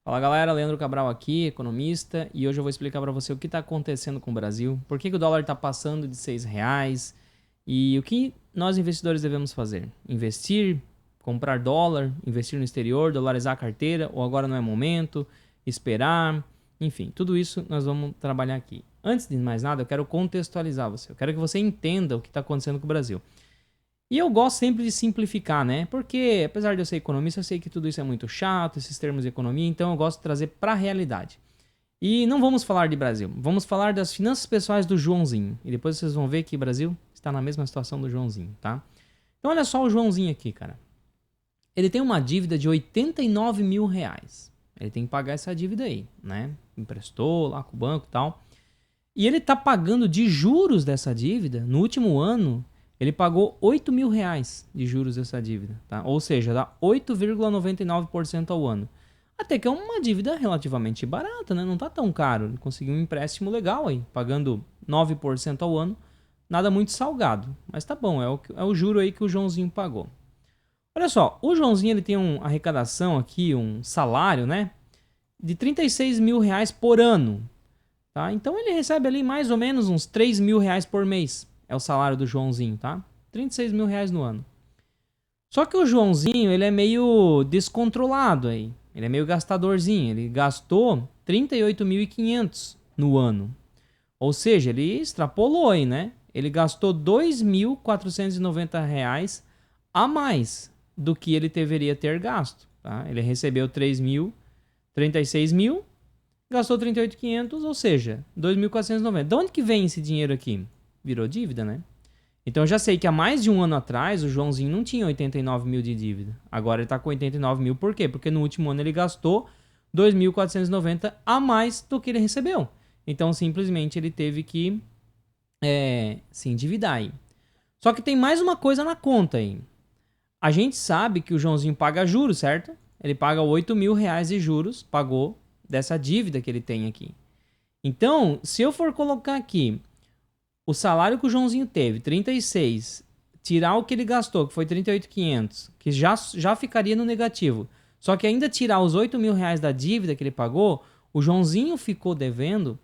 Fala galera, Leandro Cabral aqui, economista, e hoje eu vou explicar para você o que está acontecendo com o Brasil, por que o dólar está passando de R$ 6 e o que nós investidores devemos fazer. Investir, comprar dólar, investir no exterior, dolarizar a carteira, ou agora não é momento, esperar, enfim, tudo isso nós vamos trabalhar aqui. Antes de mais nada, eu quero contextualizar você, eu quero que você entenda o que está acontecendo com o Brasil. E eu gosto sempre de simplificar, né? Porque, apesar de eu ser economista, eu sei que tudo isso é muito chato, esses termos de economia, então eu gosto de trazer para a realidade. E não vamos falar de Brasil, vamos falar das finanças pessoais do Joãozinho. E depois vocês vão ver que o Brasil está na mesma situação do Joãozinho, tá? Então olha só o Joãozinho aqui, cara. Ele tem uma dívida de R$ 89 mil. Ele tem que pagar essa dívida aí, né? Emprestou lá com o banco e tal. E ele tá pagando de juros dessa dívida, no último ano, ele pagou R$ 8 mil de juros dessa dívida, tá? Ou seja, dá 8,99% ao ano. Até que é uma dívida relativamente barata, né? Não tá tão caro. Ele conseguiu um empréstimo legal aí, pagando 9% ao ano. Nada muito salgado, mas tá bom, é o juro aí que o Joãozinho pagou. Olha só, o Joãozinho ele tem uma arrecadação aqui, um salário, né? De R$ 36 mil por ano. Tá? Então ele recebe ali mais ou menos uns R$ 3 mil por mês. É o salário do Joãozinho, tá? R$ 36 mil no ano. Só que o Joãozinho, ele é meio descontrolado aí. Ele é meio gastadorzinho. Ele gastou 38.500 no ano. Ou seja, ele extrapolou aí, né? Ele gastou R$ 2.490 a mais do que ele deveria ter gasto. Tá? Ele recebeu 36 mil, gastou 38.500, ou seja, 2.490. De onde que vem esse dinheiro aqui? Virou dívida, né? Então eu já sei que há mais de um ano atrás o Joãozinho não tinha 89 mil de dívida. Agora ele está com 89 mil. Por quê? Porque no último ano ele gastou 2.490 a mais do que ele recebeu. Então simplesmente ele teve que se endividar aí. Só que tem mais uma coisa na conta aí. A gente sabe que o Joãozinho paga juros, certo? Ele paga 8 mil reais de juros, pagou dessa dívida que ele tem aqui. Então, se eu for colocar aqui o salário que o Joãozinho teve, 36, tirar o que ele gastou, que foi 38.500, que já ficaria no negativo. Só que ainda tirar os 8 mil reais da dívida que ele pagou, o Joãozinho ficou devendo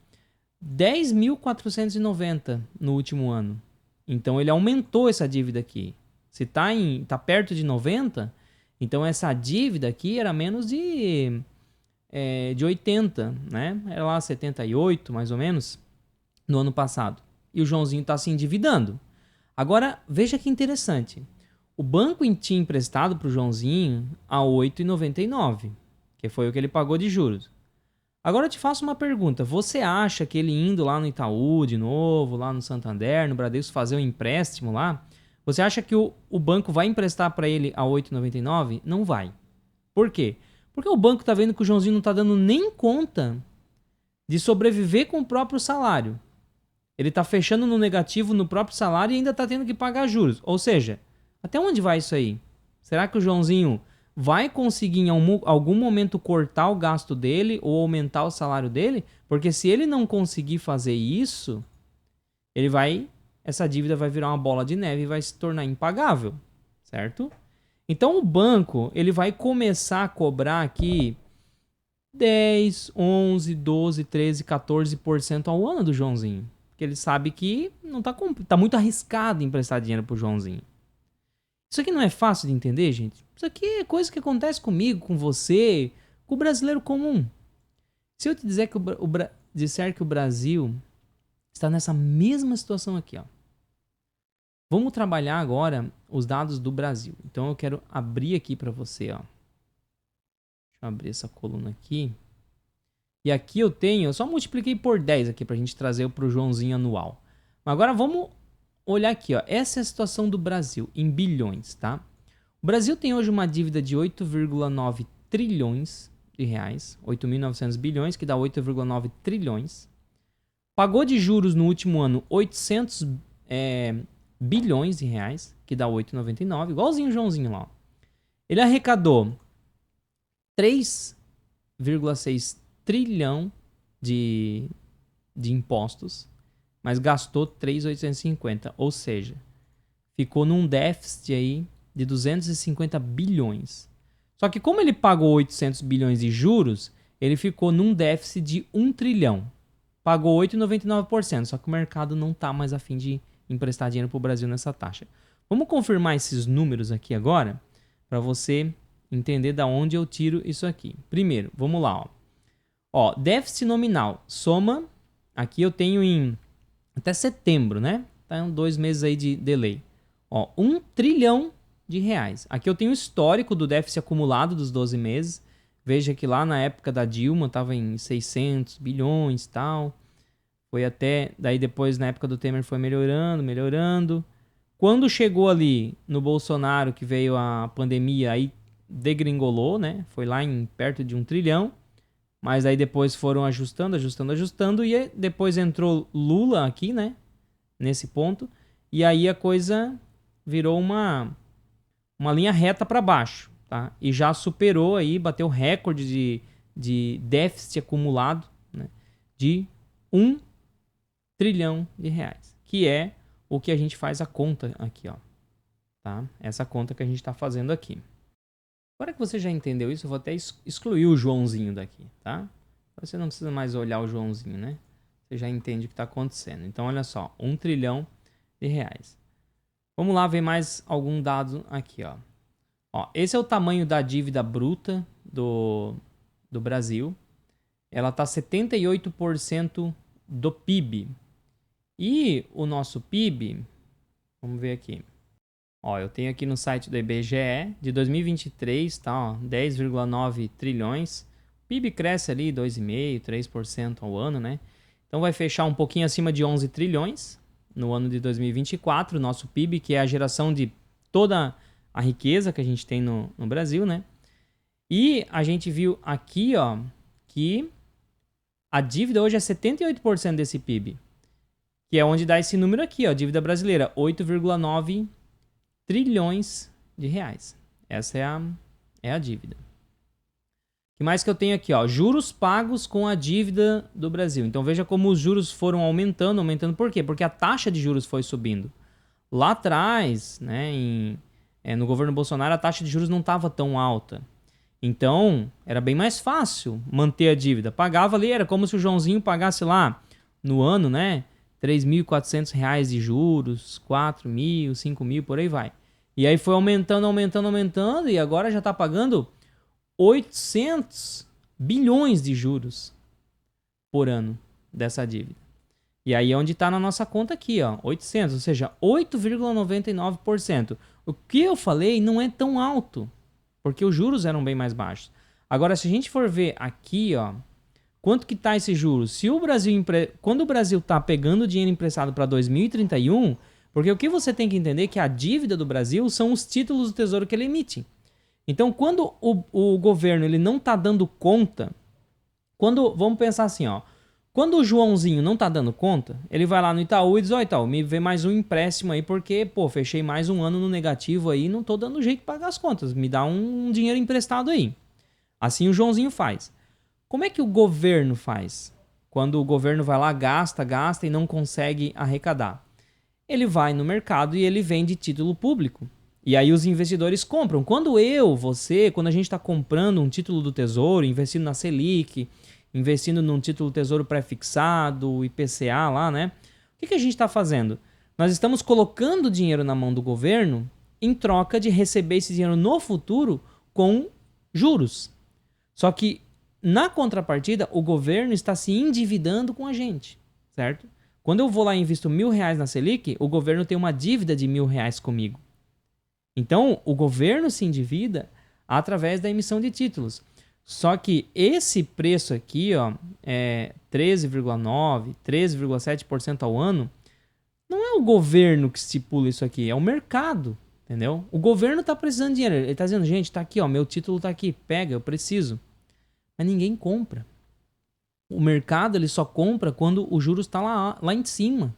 10.490 no último ano. Então ele aumentou essa dívida aqui. Se tá perto de 90, então essa dívida aqui era menos de 80, né? Era lá 78, mais ou menos, no ano passado. E o Joãozinho está se endividando. Agora, veja que interessante. O banco tinha emprestado para o Joãozinho a 8,99, que foi o que ele pagou de juros. Agora eu te faço uma pergunta. Você acha que ele indo lá no Itaú de novo, lá no Santander, no Bradesco, fazer um empréstimo lá, você acha que o banco vai emprestar para ele a 8,99? Não vai. Por quê? Porque o banco está vendo que o Joãozinho não está dando nem conta de sobreviver com o próprio salário. Ele está fechando no negativo no próprio salário e ainda está tendo que pagar juros. Ou seja, até onde vai isso aí? Será que o Joãozinho vai conseguir em algum momento cortar o gasto dele ou aumentar o salário dele? Porque se ele não conseguir fazer isso, essa dívida vai virar uma bola de neve e vai se tornar impagável, certo? Então o banco, ele vai começar a cobrar aqui 10, 11, 12, 13, 14% ao ano do Joãozinho. Porque ele sabe que não tá muito arriscado emprestar dinheiro pro Joãozinho. Isso aqui não é fácil de entender, gente. Isso aqui é coisa que acontece comigo, com você, com o brasileiro comum. Se eu te dizer disser que o Brasil está nessa mesma situação aqui, ó. Vamos trabalhar agora os dados do Brasil. Então eu quero abrir aqui para você, ó. Deixa eu abrir essa coluna aqui. E aqui eu só multipliquei por 10 aqui pra gente trazer pro Joãozinho anual. Mas agora vamos olhar aqui, ó. Essa é a situação do Brasil em bilhões, tá? O Brasil tem hoje uma dívida de 8,9 trilhões de reais, 8.900 bilhões, que dá 8,9 trilhões. Pagou de juros no último ano 800 bilhões de reais, que dá 8,99, igualzinho o Joãozinho lá. Ó. Ele arrecadou 3,6 trilhão de impostos, mas gastou 3.850, ou seja, ficou num déficit aí de 250 bilhões. Só que como ele pagou 800 bilhões de juros, ele ficou num déficit de 1 trilhão. Pagou 8,99%, só que o mercado não está mais a fim de emprestar dinheiro para o Brasil nessa taxa. Vamos confirmar esses números aqui agora, para você entender da onde eu tiro isso aqui. Primeiro, vamos lá. Déficit nominal, soma, aqui eu tenho em até setembro, né? Tá 2 meses aí de delay. 1 trilhão de reais. Aqui eu tenho o histórico do déficit acumulado dos 12 meses. Veja que lá na época da Dilma estava em 600 bilhões e tal. Foi até, daí depois na época do Temer foi melhorando. Quando chegou ali no Bolsonaro, que veio a pandemia, aí degringolou, né? Foi lá em perto de 1 trilhão. Mas aí depois foram ajustando. E depois entrou Lula aqui, né? Nesse ponto. E aí a coisa virou uma linha reta para baixo, tá? E já superou aí, bateu recorde de déficit acumulado, né? De 1 trilhão de reais. Que é o que a gente faz a conta aqui, ó. Tá? Essa conta que a gente está fazendo aqui. Agora que você já entendeu isso, eu vou até excluir o Joãozinho daqui, tá? Você não precisa mais olhar o Joãozinho, né? Você já entende o que está acontecendo. Então, olha só, 1 trilhão de reais. Vamos lá ver mais algum dado aqui, ó. Esse é o tamanho da dívida bruta do Brasil. Ela está 78% do PIB. E o nosso PIB, vamos ver aqui. Eu tenho aqui no site do IBGE, de 2023, tá, 10,9 trilhões. O PIB cresce ali 2,5%, 3% ao ano, né? Então vai fechar um pouquinho acima de 11 trilhões no ano de 2024, o nosso PIB, que é a geração de toda a riqueza que a gente tem no Brasil, né? E a gente viu aqui, ó, que a dívida hoje é 78% desse PIB, que é onde dá esse número aqui, ó, dívida brasileira, 8,9 trilhões de reais. Essa é a dívida. O que mais que eu tenho aqui, ó? Juros pagos com a dívida do Brasil. Então veja como os juros foram aumentando. Por quê? Porque a taxa de juros foi subindo. Lá atrás, né, no governo Bolsonaro, a taxa de juros não estava tão alta. Então era bem mais fácil manter a dívida. Pagava ali, era como se o Joãozinho pagasse lá no ano, né, R$3.400 de juros, 4.000, 5.000, por aí vai. E aí foi aumentando, e agora já está pagando 800 bilhões de juros por ano dessa dívida. E aí é onde está na nossa conta aqui, ó, 800, ou seja, 8,99%. O que eu falei não é tão alto, porque os juros eram bem mais baixos. Agora, se a gente for ver aqui, ó, quanto que está esse juros? Se o Brasil quando o Brasil está pegando dinheiro emprestado para 2031, porque o que você tem que entender é que a dívida do Brasil são os títulos do Tesouro que ele emite. Então, quando o governo ele não está dando conta, vamos pensar assim, ó, quando o Joãozinho não está dando conta, ele vai lá no Itaú e diz, Itaú, me vê mais um empréstimo aí, porque, fechei mais um ano no negativo aí, não estou dando jeito de pagar as contas, me dá um dinheiro emprestado aí. Assim o Joãozinho faz. Como é que o governo faz? Quando o governo vai lá, gasta e não consegue arrecadar. Ele vai no mercado e ele vende título público. E aí os investidores compram. Quando quando a gente está comprando um título do Tesouro, investindo na Selic, investindo num título do Tesouro pré-fixado, IPCA lá, né? O que a gente está fazendo? Nós estamos colocando dinheiro na mão do governo em troca de receber esse dinheiro no futuro com juros. Só que, na contrapartida, o governo está se endividando com a gente, certo? Quando eu vou lá e invisto R$1.000 na Selic, o governo tem uma dívida de R$1.000 comigo. Então, o governo se endivida através da emissão de títulos. Só que esse preço aqui, ó, 13,9%, 13,7% ao ano, não é o governo que estipula isso aqui, é o mercado, entendeu? O governo está precisando de dinheiro, ele está dizendo, gente, está aqui, ó, meu título está aqui, pega, eu preciso. Mas ninguém compra. O mercado ele só compra quando o juros está lá em cima,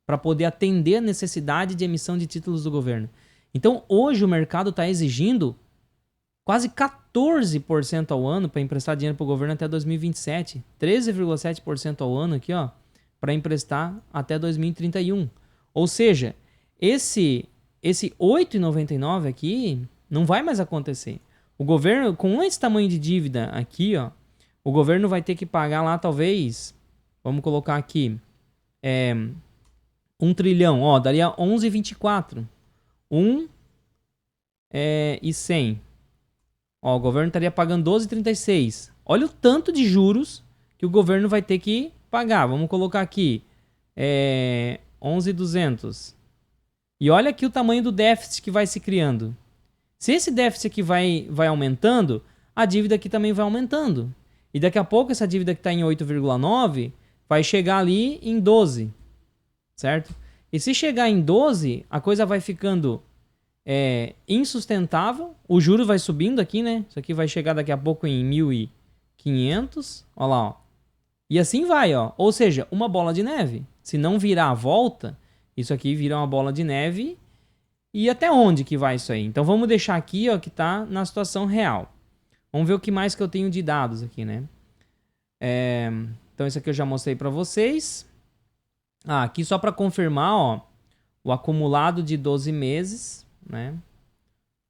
para poder atender a necessidade de emissão de títulos do governo. Então, hoje o mercado está exigindo quase 14% ao ano para emprestar dinheiro para o governo até 2027. 13,7% ao ano aqui, ó, para emprestar até 2031. Ou seja, esse 8,99 aqui não vai mais acontecer. O governo, com esse tamanho de dívida aqui, ó, o governo vai ter que pagar lá, talvez, vamos colocar aqui, 1 trilhão, ó, daria 11,24. 1 e 100. Ó, o governo estaria pagando 12,36. Olha o tanto de juros que o governo vai ter que pagar. Vamos colocar aqui, 11,200. E olha aqui o tamanho do déficit que vai se criando. Se esse déficit aqui vai aumentando, a dívida aqui também vai aumentando. E daqui a pouco essa dívida que está em 8,9 vai chegar ali em 12, certo? E se chegar em 12, a coisa vai ficando insustentável. O juros vai subindo aqui, né? Isso aqui vai chegar daqui a pouco em 1.500. Olha lá, ó. E assim vai, ó. Ou seja, uma bola de neve. Se não virar a volta, isso aqui vira uma bola de neve. E até onde que vai isso aí? Então vamos deixar aqui, ó, que tá na situação real. Vamos ver o que mais que eu tenho de dados aqui, né? Então isso aqui eu já mostrei para vocês. Aqui só para confirmar, ó, o acumulado de 12 meses, né?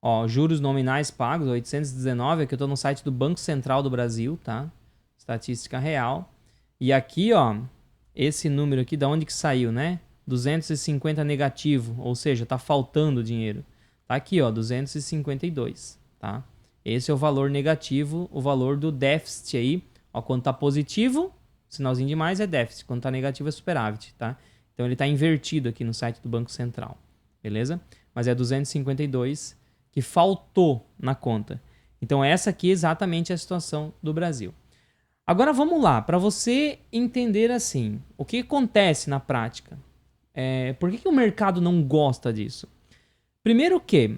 Ó, juros nominais pagos, 819, aqui eu tô no site do Banco Central do Brasil, tá? Estatística real. E aqui, ó, esse número aqui, da onde que saiu, né? 250 negativo, ou seja, tá faltando dinheiro. Tá aqui, ó, 252, tá? Esse é o valor negativo, o valor do déficit aí. Ó, quando tá positivo, sinalzinho de mais é déficit. Quando tá negativo é superávit, tá? Então ele tá invertido aqui no site do Banco Central, beleza? Mas é 252 que faltou na conta. Então essa aqui é exatamente a situação do Brasil. Agora vamos lá, para você entender assim, o que acontece na prática? Por que o mercado não gosta disso? Primeiro que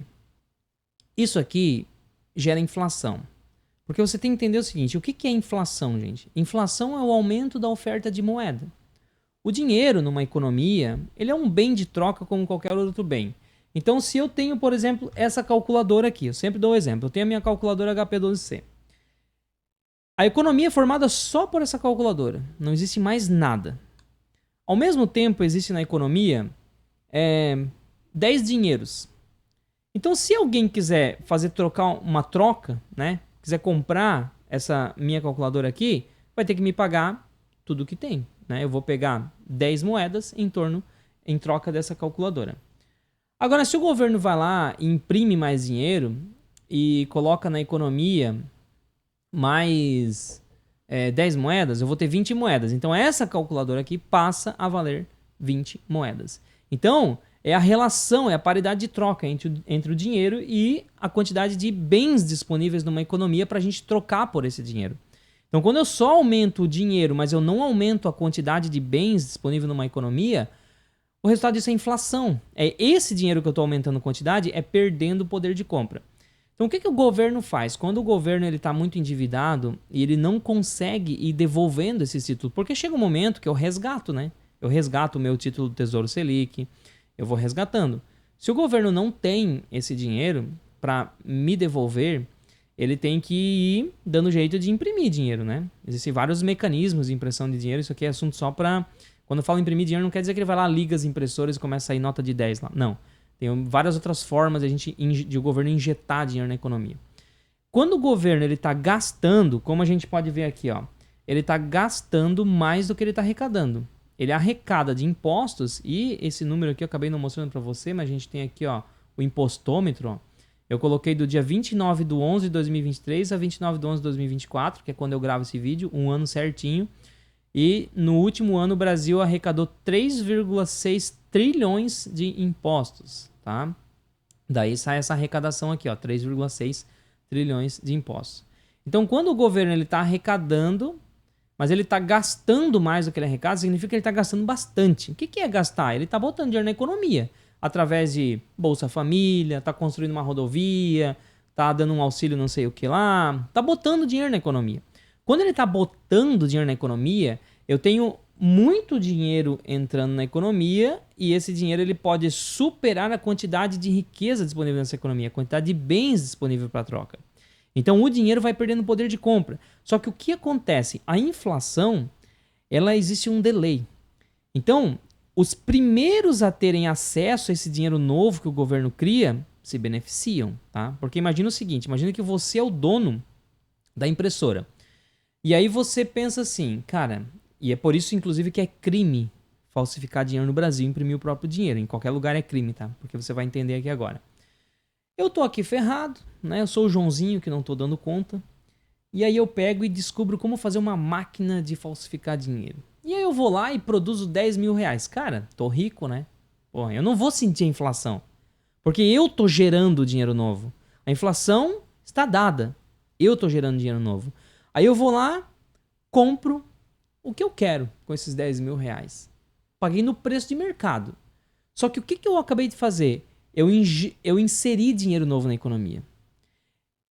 isso aqui gera inflação. Porque você tem que entender o seguinte, o que é inflação, gente? Inflação é o aumento da oferta de moeda. O dinheiro numa economia, ele é um bem de troca como qualquer outro bem. Então, se eu tenho, por exemplo, essa calculadora aqui, eu sempre dou o exemplo, eu tenho a minha calculadora HP12C. A economia é formada só por essa calculadora, não existe mais nada. Ao mesmo tempo, existe na economia 10 dinheiros. Então, se alguém quiser trocar uma troca, né? Quiser comprar essa minha calculadora aqui, vai ter que me pagar tudo que tem, né? Eu vou pegar 10 moedas em troca dessa calculadora. Agora, se o governo vai lá e imprime mais dinheiro e coloca na economia mais 10 moedas, eu vou ter 20 moedas. Então, essa calculadora aqui passa a valer 20 moedas. Então, é a relação, é a paridade de troca entre o dinheiro e a quantidade de bens disponíveis numa economia para a gente trocar por esse dinheiro. Então, quando eu só aumento o dinheiro, mas eu não aumento a quantidade de bens disponível numa economia, o resultado disso é inflação. É esse dinheiro que eu estou aumentando a quantidade, é perdendo o poder de compra. Então, o que o governo faz? Quando o governo está muito endividado e ele não consegue ir devolvendo esse título, porque chega um momento que eu resgato, né? Eu resgato o meu título do Tesouro Selic, eu vou resgatando. Se o governo não tem esse dinheiro para me devolver, ele tem que ir dando jeito de imprimir dinheiro, né? Existem vários mecanismos de impressão de dinheiro, isso aqui é assunto só para... Quando eu falo imprimir dinheiro, não quer dizer que ele vai lá, liga as impressoras e começa a sair nota de 10 lá. Não. Tem várias outras formas de o governo injetar dinheiro na economia. Quando o governo está gastando, como a gente pode ver aqui, ó, ele está gastando mais do que ele está arrecadando. Ele arrecada de impostos, e esse número aqui eu acabei não mostrando para você, mas a gente tem aqui, ó, o impostômetro. Ó. Eu coloquei do dia 29/11/2023 a 29/11/2024, que é quando eu gravo esse vídeo, um ano certinho. E no último ano o Brasil arrecadou 3,6 trilhões de impostos, tá? Daí sai essa arrecadação aqui, ó, 3,6 trilhões de impostos. Então, quando o governo está arrecadando, mas ele está gastando mais do que ele arrecada, significa que ele está gastando bastante. O que é gastar? Ele está botando dinheiro na economia, através de Bolsa Família, está construindo uma rodovia, está dando um auxílio não sei o que lá, está botando dinheiro na economia. Quando ele está botando dinheiro na economia, eu tenho muito dinheiro entrando na economia e esse dinheiro ele pode superar a quantidade de riqueza disponível nessa economia, a quantidade de bens disponível para troca. Então o dinheiro vai perdendo poder de compra. Só que o que acontece? A inflação, ela existe um delay. Então, os primeiros a terem acesso a esse dinheiro novo que o governo cria se beneficiam, tá? Porque imagina o seguinte, imagina que você é o dono da impressora. E aí você pensa assim, cara, e é por isso, inclusive, que é crime falsificar dinheiro no Brasil, imprimir o próprio dinheiro. Em qualquer lugar é crime, tá? Porque você vai entender aqui agora. Eu tô aqui ferrado, né? Eu sou o Joãozinho que não tô dando conta. E aí eu pego e descubro como fazer uma máquina de falsificar dinheiro. E aí eu vou lá e produzo 10 mil reais. Cara, tô rico, né? Porra, eu não vou sentir a inflação. Porque eu tô gerando dinheiro novo. A inflação está dada. Eu tô gerando dinheiro novo. Aí eu vou lá, compro o que eu quero com esses 10 mil reais. Paguei no preço de mercado. Só que o que eu acabei de fazer? Eu inseri dinheiro novo na economia.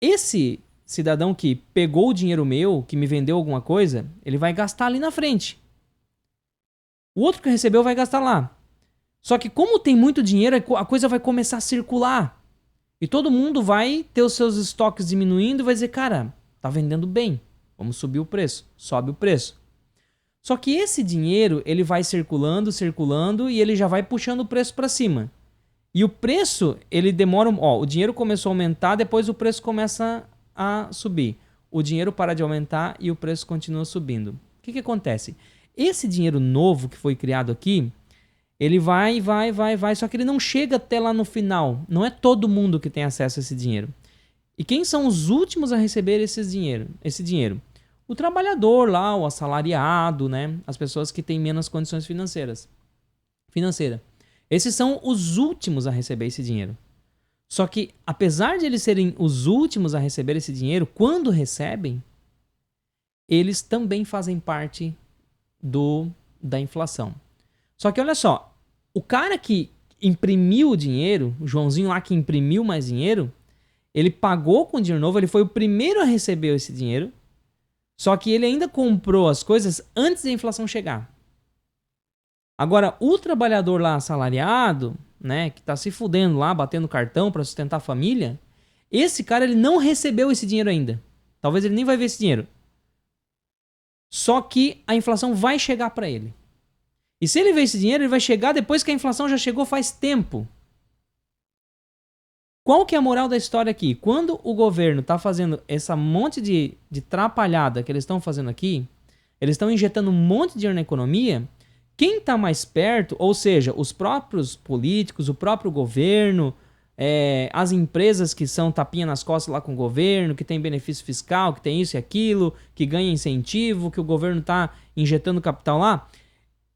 Esse cidadão que pegou o dinheiro meu, que me vendeu alguma coisa, ele vai gastar ali na frente. O outro que recebeu vai gastar lá. Só que como tem muito dinheiro, a coisa vai começar a circular. E todo mundo vai ter os seus estoques diminuindo e vai dizer, cara, tá vendendo bem. Vamos subir o preço. Sobe o preço. Só que esse dinheiro, ele vai circulando, circulando e ele já vai puxando o preço para cima. E o preço, ele demora... Ó, o dinheiro começou a aumentar, depois o preço começa a subir. O dinheiro para de aumentar e o preço continua subindo. O que acontece? Esse dinheiro novo que foi criado aqui, ele vai, só que ele não chega até lá no final. Não é todo mundo que tem acesso a esse dinheiro. E quem são os últimos a receber esse dinheiro? O trabalhador lá, o assalariado, né? As pessoas que têm menos condições financeiras. Esses são os últimos a receber esse dinheiro. Só que, apesar de eles serem os últimos a receber esse dinheiro, quando recebem, eles também fazem parte da inflação. Só que olha só, o cara que imprimiu o dinheiro, o Joãozinho lá que imprimiu mais dinheiro, ele pagou com dinheiro novo, ele foi o primeiro a receber esse dinheiro, só que ele ainda comprou as coisas antes da inflação chegar. Agora, o trabalhador lá assalariado, né, que tá se fudendo lá, batendo cartão para sustentar a família, esse cara ele não recebeu esse dinheiro ainda. Talvez ele nem vai ver esse dinheiro. Só que a inflação vai chegar para ele. E se ele ver esse dinheiro, ele vai chegar depois que a inflação já chegou faz tempo. Qual que é a moral da história aqui? Quando o governo está fazendo essa monte de trapalhada que eles estão fazendo aqui, eles estão injetando um monte de dinheiro na economia, quem está mais perto, ou seja, os próprios políticos, o próprio governo, as empresas que são tapinha nas costas lá com o governo, que tem benefício fiscal, que tem isso e aquilo, que ganha incentivo, que o governo está injetando capital lá,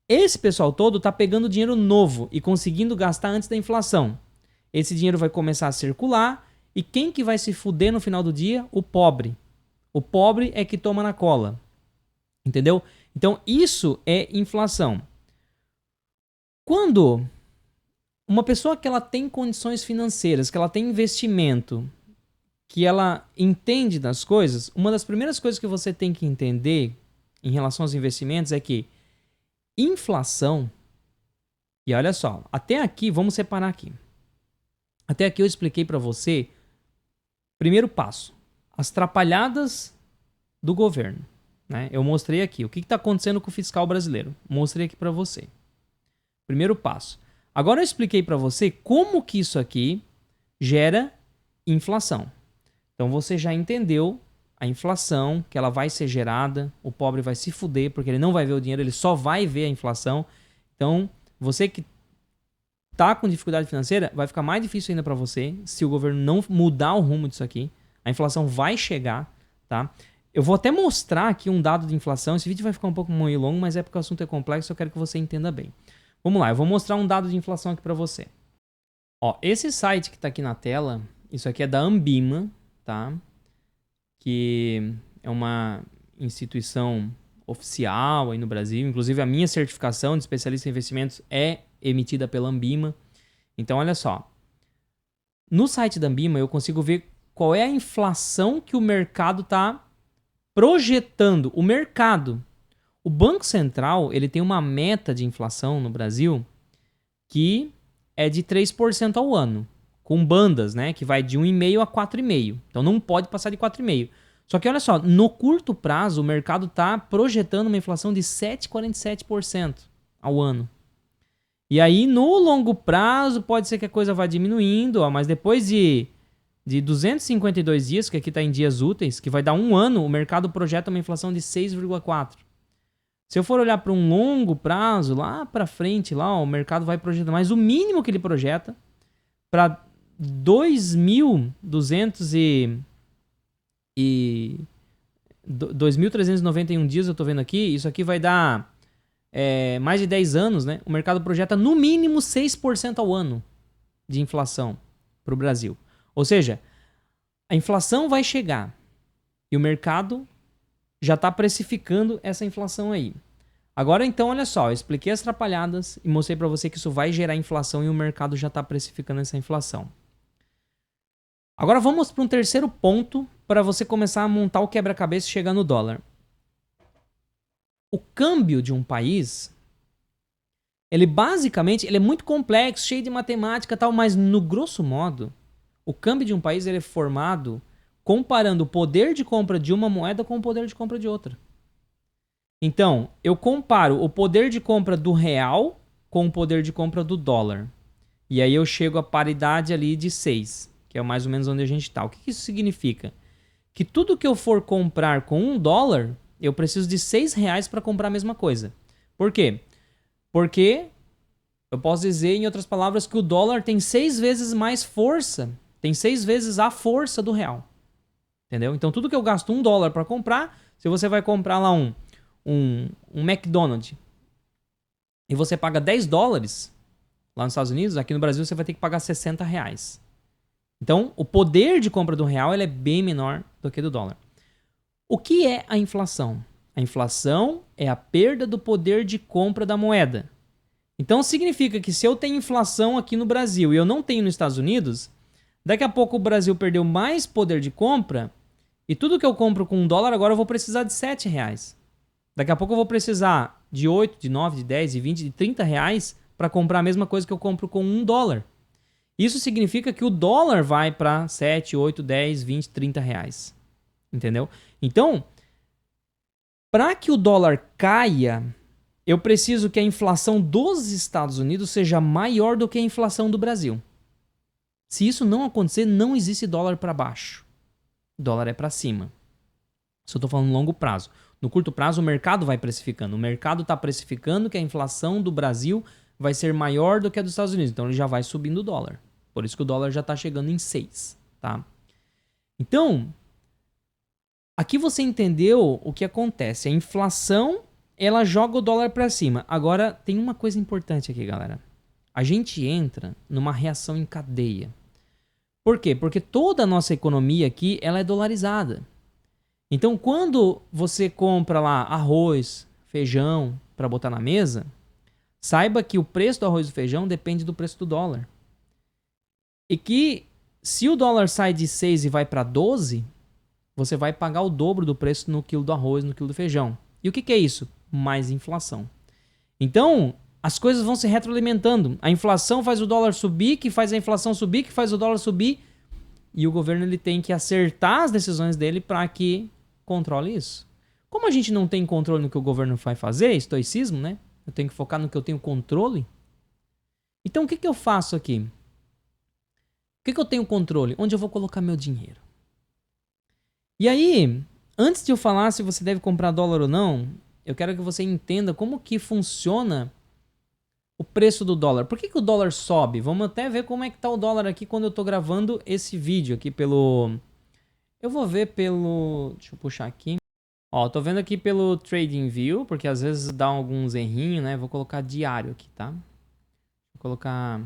esse pessoal todo está pegando dinheiro novo e conseguindo gastar antes da inflação. Esse dinheiro vai começar a circular e quem que vai se fuder no final do dia? O pobre. O pobre é que toma na cola. Entendeu? Então isso é inflação. Quando uma pessoa que ela tem condições financeiras, que ela tem investimento, que ela entende das coisas, uma das primeiras coisas que você tem que entender em relação aos investimentos é que inflação, e olha só, até aqui, vamos separar aqui. Até aqui eu expliquei para você, primeiro passo, as trapalhadas do governo. Né? Eu mostrei aqui o que está acontecendo com o fiscal brasileiro. Mostrei aqui para você. Primeiro passo. Agora eu expliquei para você como que isso aqui gera inflação. Então você já entendeu a inflação, que ela vai ser gerada, o pobre vai se fuder porque ele não vai ver o dinheiro, ele só vai ver a inflação. Então você que tá com dificuldade financeira, vai ficar mais difícil ainda para você se o governo não mudar o rumo disso aqui. A inflação vai chegar, tá? Eu vou até mostrar aqui um dado de inflação. Esse vídeo vai ficar um pouco meio longo, mas é porque o assunto é complexo, eu quero que você entenda bem. Vamos lá, eu vou mostrar um dado de inflação aqui para você. Ó, esse site que tá aqui na tela, isso aqui é da Ambima, tá? Que é uma instituição oficial aí no Brasil. Inclusive a minha certificação de especialista em investimentos é emitida pela Ambima. Então, olha só. No site da Ambima, eu consigo ver qual é a inflação que o mercado está projetando. O mercado. O Banco Central, ele tem uma meta de inflação no Brasil que é de 3% ao ano. Com bandas, né? Que vai de 1,5% a 4,5%. Então, não pode passar de 4,5%. Só que, olha só, no curto prazo, o mercado está projetando uma inflação de 7,47% ao ano. E aí, no longo prazo, pode ser que a coisa vá diminuindo, ó, mas depois de de 252 dias, que aqui está em dias úteis, que vai dar um ano, o mercado projeta uma inflação de 6,4%. Se eu for olhar para um longo prazo, lá para frente, lá, ó, o mercado vai projetar, mas o mínimo que ele projeta para 2.391 dias, eu estou vendo aqui, isso aqui vai dar mais de 10 anos, né? O mercado projeta no mínimo 6% ao ano de inflação para o Brasil. Ou seja, a inflação vai chegar e o mercado já está precificando essa inflação aí. Agora, então, olha só, eu expliquei as atrapalhadas e mostrei para você que isso vai gerar inflação e o mercado já está precificando essa inflação. Agora vamos para um terceiro ponto para você começar a montar o quebra-cabeça e chegar no dólar. O câmbio de um país, ele basicamente ele é muito complexo, cheio de matemática e tal, mas no grosso modo, o câmbio de um país ele é formado comparando o poder de compra de uma moeda com o poder de compra de outra. Então, eu comparo o poder de compra do real com o poder de compra do dólar. E aí eu chego à paridade ali de 6, que é mais ou menos onde a gente está. O que isso significa? Que tudo que eu for comprar com $1, eu preciso de R$6 para comprar a mesma coisa. Por quê? Porque eu posso dizer, em outras palavras, que o dólar tem 6 vezes mais força, tem 6 vezes a força do real. Entendeu? Então, tudo que eu gasto $1 para comprar, se você vai comprar lá um McDonald's e você paga $10 lá nos Estados Unidos, aqui no Brasil você vai ter que pagar R$60. Então, o poder de compra do real ele é bem menor do que do dólar. O que é a inflação? A inflação é a perda do poder de compra da moeda. Então, significa que se eu tenho inflação aqui no Brasil e eu não tenho nos Estados Unidos, daqui a pouco o Brasil perdeu mais poder de compra e tudo que eu compro com $1 agora eu vou precisar de R$7. Daqui a pouco eu vou precisar de 8, de 9, de 10, de 20, de R$30 para comprar a mesma coisa que eu compro com $1. Isso significa que o dólar vai para 7, 8, 10, 20, R$30. Entendeu? Então, para que o dólar caia, eu preciso que a inflação dos Estados Unidos seja maior do que a inflação do Brasil. Se isso não acontecer, não existe dólar para baixo. Dólar é para cima. Isso eu estou falando no longo prazo. No curto prazo, o mercado vai precificando. O mercado está precificando que a inflação do Brasil vai ser maior do que a dos Estados Unidos. Então, ele já vai subindo o dólar. Por isso que o dólar já está chegando em 6. Tá? Então, aqui você entendeu o que acontece. A inflação, ela joga o dólar para cima. Agora, tem uma coisa importante aqui, galera. A gente entra numa reação em cadeia. Por quê? Porque toda a nossa economia aqui, ela é dolarizada. Então, quando você compra lá arroz, feijão para botar na mesa, saiba que o preço do arroz e do feijão depende do preço do dólar. E que se o dólar sai de 6 e vai para 12, você vai pagar o dobro do preço no quilo do arroz, no quilo do feijão. E o que é isso? Mais inflação. Então, as coisas vão se retroalimentando. A inflação faz o dólar subir, que faz a inflação subir, que faz o dólar subir. E o governo ele tem que acertar as decisões dele para que controle isso. Como a gente não tem controle no que o governo vai fazer, estoicismo, né? Eu tenho que focar no que eu tenho controle. Então, o que eu faço aqui? O que eu tenho controle? Onde eu vou colocar meu dinheiro? E aí, antes de eu falar se você deve comprar dólar ou não, eu quero que você entenda como que funciona o preço do dólar. Por que o dólar sobe? Vamos até ver como é que tá o dólar aqui quando eu tô gravando esse vídeo aqui pelo... Eu vou ver pelo... Deixa eu puxar aqui. Ó, tô vendo aqui pelo TradingView, porque às vezes dá alguns errinhos, né? Vou colocar diário aqui, tá? Vou colocar...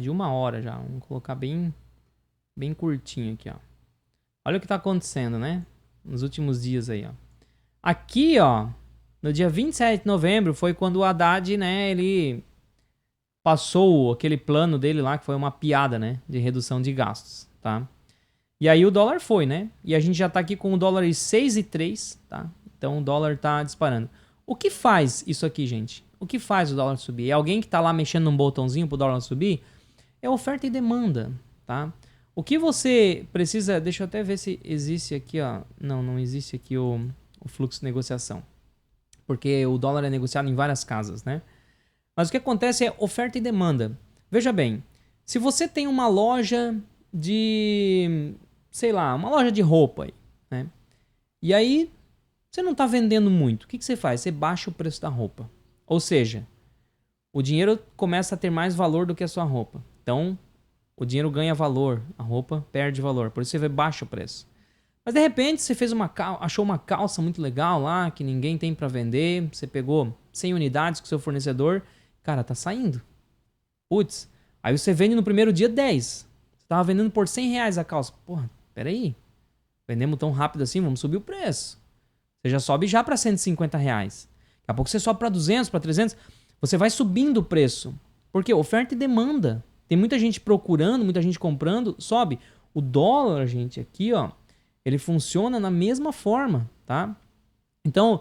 de 1 hora já. Vamos colocar bem curtinho aqui, ó. Olha o que tá acontecendo, né? Nos últimos dias aí, ó. Aqui, ó, no dia 27 de novembro foi quando o Haddad, né, ele passou aquele plano dele lá, que foi uma piada, né, de redução de gastos, tá? E aí o dólar foi, né? E a gente já tá aqui com o dólar em 6,3, tá? Então o dólar tá disparando. O que faz isso aqui, gente? O que faz o dólar subir? É alguém que tá lá mexendo num botãozinho pro dólar subir? É oferta e demanda, tá? O que você precisa... Deixa eu até ver se existe aqui, ó. Não existe aqui o fluxo de negociação. Porque o dólar é negociado em várias casas, né? Mas o que acontece é oferta e demanda. Veja bem, se você tem uma loja de, sei lá, uma loja de roupa aí, né? E aí, você não tá vendendo muito. O que você faz? Você baixa o preço da roupa. Ou seja, o dinheiro começa a ter mais valor do que a sua roupa. Então, o dinheiro ganha valor, a roupa perde valor. Por isso você baixa o preço. Mas de repente você fez achou uma calça muito legal lá, que ninguém tem pra vender. Você pegou 100 unidades com seu fornecedor. Cara, tá saindo. Putz, aí você vende no primeiro dia 10. Você tava vendendo por 100 reais a calça. Porra, peraí. Vendemos tão rápido assim, vamos subir o preço. Você já sobe já pra 150 reais. Daqui a pouco você sobe pra 200, pra 300. Você vai subindo o preço. Porque oferta e demanda. Tem muita gente procurando, muita gente comprando, sobe. O dólar, gente, aqui, ó, ele funciona na mesma forma, tá? Então, o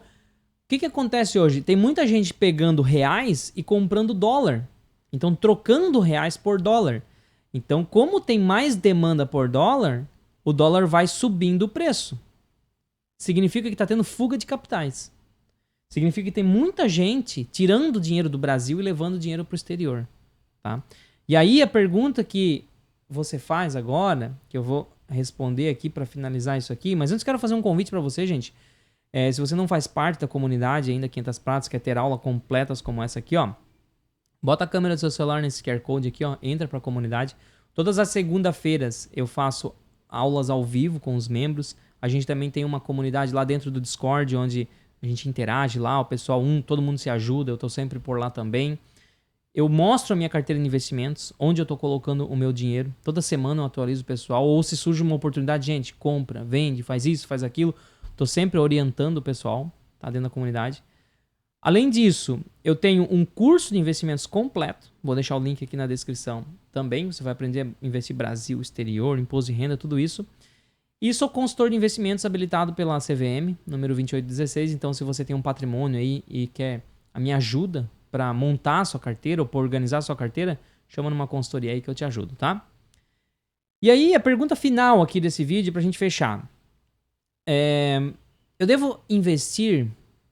que acontece hoje? Tem muita gente pegando reais e comprando dólar. Então, trocando reais por dólar. Então, como tem mais demanda por dólar, o dólar vai subindo o preço. Significa que está tendo fuga de capitais. Significa que tem muita gente tirando dinheiro do Brasil e levando dinheiro para o exterior, tá? E aí a pergunta que você faz agora, que eu vou responder aqui para finalizar isso aqui, mas antes quero fazer um convite para você, gente. Se você não faz parte da comunidade ainda 500 Pratos, quer ter aulas completas como essa aqui, ó, bota a câmera do seu celular nesse QR Code aqui, ó, entra para a comunidade. Todas as segunda-feiras eu faço aulas ao vivo com os membros. A gente também tem uma comunidade lá dentro do Discord, onde a gente interage lá, o pessoal, todo mundo se ajuda, eu tô sempre por lá também. Eu mostro a minha carteira de investimentos, onde eu tô colocando o meu dinheiro. Toda semana eu atualizo o pessoal, ou se surge uma oportunidade, gente, compra, vende, faz isso, faz aquilo. Tô sempre orientando o pessoal, tá, dentro da comunidade. Além disso, eu tenho um curso de investimentos completo. Vou deixar o link aqui na descrição também. Você vai aprender a investir Brasil, exterior, imposto de renda, tudo isso. E sou consultor de investimentos habilitado pela CVM, número 2816. Então, se você tem um patrimônio aí e quer a minha ajuda para montar a sua carteira ou para organizar a sua carteira, chama numa consultoria aí que eu te ajudo, tá? E aí, a pergunta final aqui desse vídeo para a gente fechar. Eu devo investir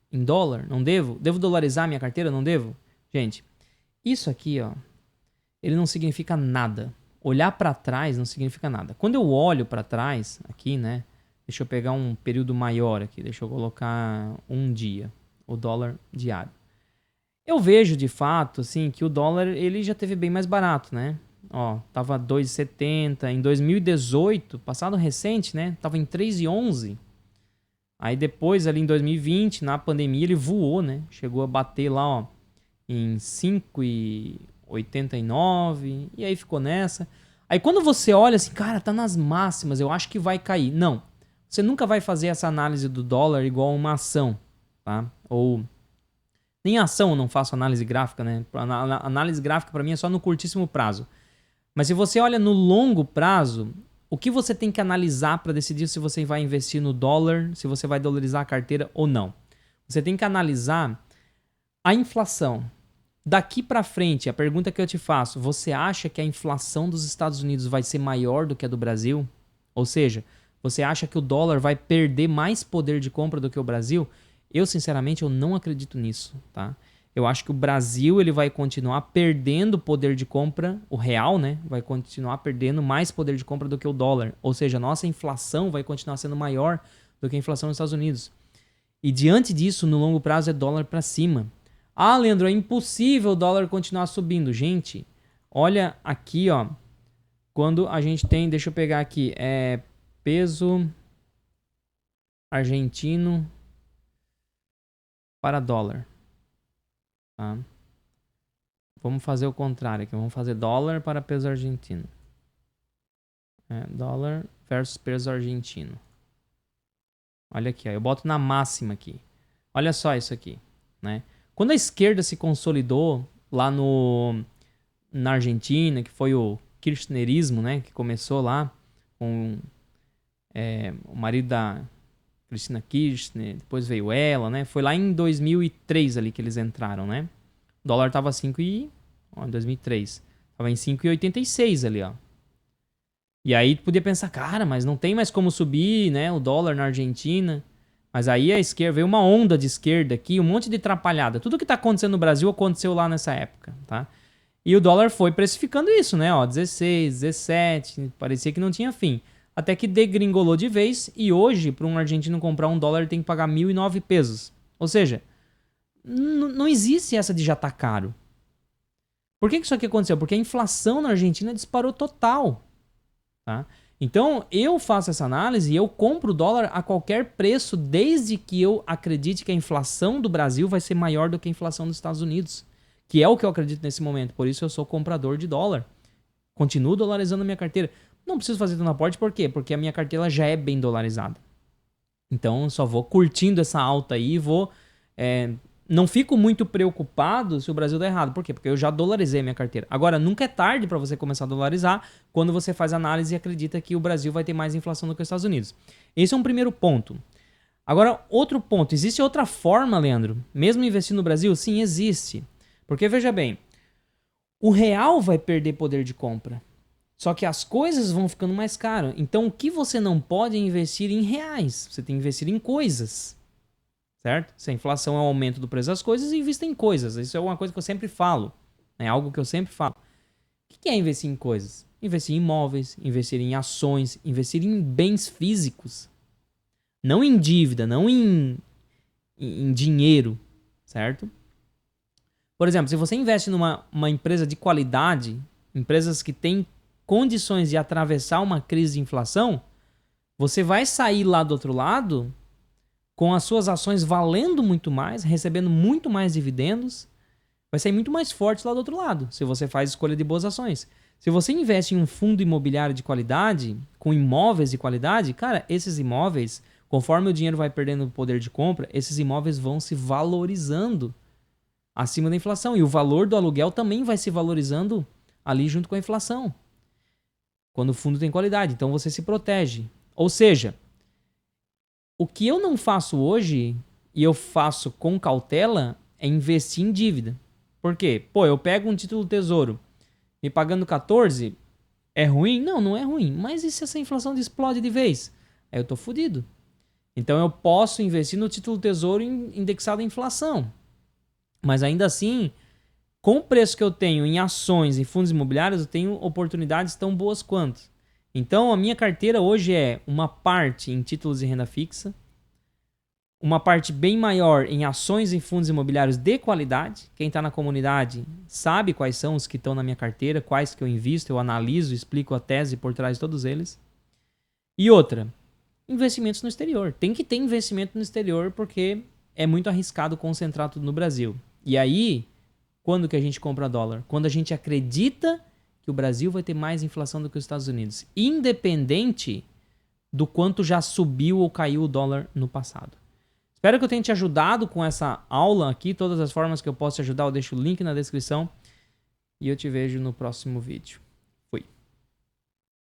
em dólar? Não devo? Devo dolarizar minha carteira? Não devo? Gente, isso aqui, ó, ele não significa nada. Olhar para trás não significa nada. Quando eu olho para trás, aqui, né? Deixa eu pegar um período maior aqui. Deixa eu colocar um dia. O dólar diário. Eu vejo, de fato, assim, que o dólar, ele já teve bem mais barato, né? Ó, tava 2,70. Em 2018, passado recente, né? Tava em 3,11. Aí depois, ali em 2020, na pandemia, ele voou, né? Chegou a bater lá, ó, em 5,89. E aí ficou nessa. Aí quando você olha assim, cara, tá nas máximas, eu acho que vai cair. Não. Você nunca vai fazer essa análise do dólar igual uma ação, tá? Ou nem ação eu não faço análise gráfica, né? A análise gráfica para mim é só no curtíssimo prazo. Mas se você olha no longo prazo, o que você tem que analisar para decidir se você vai investir no dólar, se você vai dolarizar a carteira ou não? Você tem que analisar a inflação. Daqui para frente, a pergunta que eu te faço, você acha que a inflação dos Estados Unidos vai ser maior do que a do Brasil? Ou seja, você acha que o dólar vai perder mais poder de compra do que o Brasil? Eu, sinceramente, eu não acredito nisso, tá? Eu acho que o Brasil ele vai continuar perdendo poder de compra, o real, né? Vai continuar perdendo mais poder de compra do que o dólar. Ou seja, a nossa inflação vai continuar sendo maior do que a inflação nos Estados Unidos. E diante disso, no longo prazo, é dólar para cima. Ah, Leandro, é impossível o dólar continuar subindo. Gente, olha aqui, ó. Quando a gente tem, deixa eu pegar aqui, peso argentino para dólar. Tá? Vamos fazer o contrário aqui. Vamos fazer dólar para peso argentino. Dólar versus peso argentino. Olha aqui, ó. Eu boto na máxima aqui. Olha só isso aqui, né? Quando a esquerda se consolidou lá na Argentina, que foi o kirchnerismo, né? Que começou lá com o marido da Cristina Kirchner, depois veio ela, né? Foi lá em 2003 ali que eles entraram, né? O dólar tava 5 em 2003. Tava em 5,86 ali, ó. E aí tu podia pensar, cara, mas não tem mais como subir, né? O dólar na Argentina. Mas aí a esquerda, veio uma onda de esquerda aqui, um monte de atrapalhada. Tudo que tá acontecendo no Brasil aconteceu lá nessa época, tá? E o dólar foi precificando isso, né? Ó, 16, 17, parecia que não tinha fim. Até que degringolou de vez e hoje, para um argentino comprar $1, ele tem que pagar 1.009 pesos. Ou seja, não existe essa de já tá caro. Por que isso aqui aconteceu? Porque a inflação na Argentina disparou total. Tá? Então, eu faço essa análise e eu compro o dólar a qualquer preço, desde que eu acredite que a inflação do Brasil vai ser maior do que a inflação dos Estados Unidos. Que é o que eu acredito nesse momento. Por isso eu sou comprador de dólar. Continuo dolarizando a minha carteira. Não preciso fazer tanto aporte, por quê? Porque a minha carteira já é bem dolarizada. Então, eu só vou curtindo essa alta aí e vou... não fico muito preocupado se o Brasil der errado. Por quê? Porque eu já dolarizei a minha carteira. Agora, nunca é tarde para você começar a dolarizar quando você faz análise e acredita que o Brasil vai ter mais inflação do que os Estados Unidos. Esse é um primeiro ponto. Agora, outro ponto. Existe outra forma, Leandro? Mesmo investir no Brasil? Sim, existe. Porque, veja bem, o real vai perder poder de compra. Só que as coisas vão ficando mais caras. Então, o que você não pode é investir em reais. Você tem que investir em coisas. Certo? Se a inflação é o aumento do preço das coisas, invista em coisas. Isso é uma coisa que eu sempre falo. É algo que eu sempre falo. O que é investir em coisas? Investir em imóveis, investir em ações, investir em bens físicos. Não em dívida, não em dinheiro. Certo? Por exemplo, se você investe numa empresa de qualidade, empresas que têm condições de atravessar uma crise de inflação, você vai sair lá do outro lado com as suas ações valendo muito mais, recebendo muito mais dividendos, vai sair muito mais forte lá do outro lado, se você faz escolha de boas ações. Se você investe em um fundo imobiliário de qualidade, com imóveis de qualidade, cara, esses imóveis, conforme o dinheiro vai perdendo o poder de compra, esses imóveis vão se valorizando acima da inflação. E o valor do aluguel também vai se valorizando ali junto com a inflação. Quando o fundo tem qualidade. Então você se protege. Ou seja, o que eu não faço hoje, e eu faço com cautela, é investir em dívida. Por quê? Pô, eu pego um título do Tesouro, me pagando 14, é ruim? Não, não é ruim. Mas e se essa inflação explode de vez? Aí eu tô fudido. Então eu posso investir no título do Tesouro indexado à inflação. Mas ainda assim, com o preço que eu tenho em ações e fundos imobiliários, eu tenho oportunidades tão boas quanto. Então, a minha carteira hoje é uma parte em títulos de renda fixa, uma parte bem maior em ações e fundos imobiliários de qualidade. Quem está na comunidade sabe quais são os que estão na minha carteira, quais que eu invisto, eu analiso, explico a tese por trás de todos eles. E outra, investimentos no exterior. Tem que ter investimento no exterior porque é muito arriscado concentrar tudo no Brasil. E aí, quando que a gente compra dólar? Quando a gente acredita que o Brasil vai ter mais inflação do que os Estados Unidos, independente do quanto já subiu ou caiu o dólar no passado. Espero que eu tenha te ajudado com essa aula aqui. Todas as formas que eu posso te ajudar, eu deixo o link na descrição. E eu te vejo no próximo vídeo.